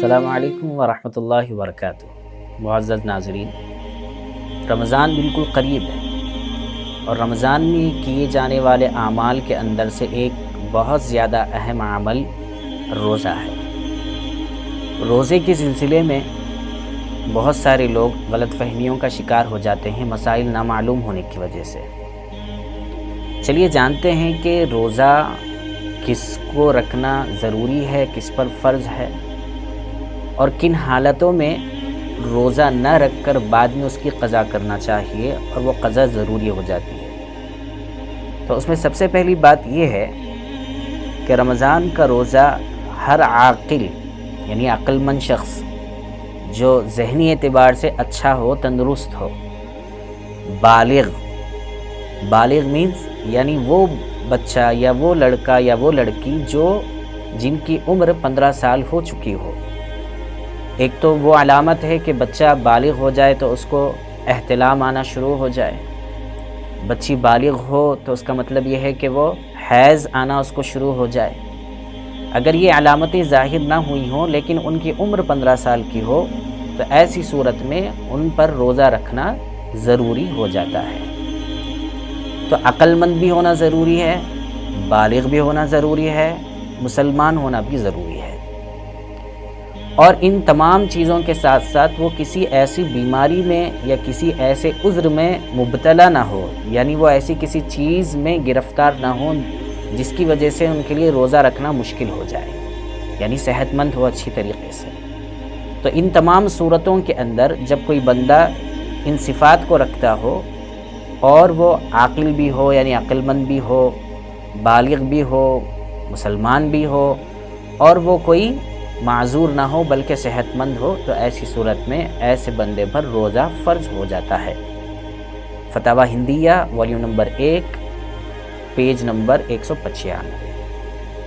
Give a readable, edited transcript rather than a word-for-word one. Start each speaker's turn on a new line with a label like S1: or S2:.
S1: السلام علیکم ورحمۃ اللہ وبرکاتہ۔ معزز ناظرین، رمضان بالکل قریب ہے اور رمضان میں کیے جانے والے اعمال کے اندر سے ایک بہت زیادہ اہم عمل روزہ ہے۔ روزے کے سلسلے میں بہت سارے لوگ غلط فہمیوں کا شکار ہو جاتے ہیں مسائل نامعلوم ہونے کی وجہ سے۔ چلیے جانتے ہیں کہ روزہ کس کو رکھنا ضروری ہے، کس پر فرض ہے، اور کن حالتوں میں روزہ نہ رکھ کر بعد میں اس کی قضا کرنا چاہیے اور وہ قضا ضروری ہو جاتی ہے۔ تو اس میں سب سے پہلی بات یہ ہے کہ رمضان کا روزہ ہر عاقل یعنی عقل مند شخص جو ذہنی اعتبار سے اچھا ہو، تندرست ہو، بالغ مینز یعنی وہ بچہ یا وہ لڑکا یا وہ لڑکی جن کی عمر 15 سال ہو چکی ہو۔ ایک تو وہ علامت ہے کہ بچہ بالغ ہو جائے تو اس کو احتلام آنا شروع ہو جائے، بچی بالغ ہو تو اس کا مطلب یہ ہے کہ وہ حیض آنا اس کو شروع ہو جائے۔ اگر یہ علامتیں ظاہر نہ ہوئی ہوں لیکن ان کی عمر 15 سال کی ہو تو ایسی صورت میں ان پر روزہ رکھنا ضروری ہو جاتا ہے۔ تو عقل مند بھی ہونا ضروری ہے، بالغ بھی ہونا ضروری ہے، مسلمان ہونا بھی ضروری ہے، اور ان تمام چیزوں کے ساتھ ساتھ وہ کسی ایسی بیماری میں یا کسی ایسے عذر میں مبتلا نہ ہو، یعنی وہ ایسی کسی چیز میں گرفتار نہ ہو جس کی وجہ سے ان کے لیے روزہ رکھنا مشکل ہو جائے، یعنی صحت مند ہو اچھی طریقے سے۔ تو ان تمام صورتوں کے اندر جب کوئی بندہ ان صفات کو رکھتا ہو اور وہ عاقل بھی ہو یعنی عقل مند بھی ہو، بالغ بھی ہو، مسلمان بھی ہو، اور وہ کوئی معذور نہ ہو بلکہ صحت مند ہو، تو ایسی صورت میں ایسے بندے پر روزہ فرض ہو جاتا ہے۔ فتاوی ہندیہ والیوم نمبر 1 پیج نمبر 195۔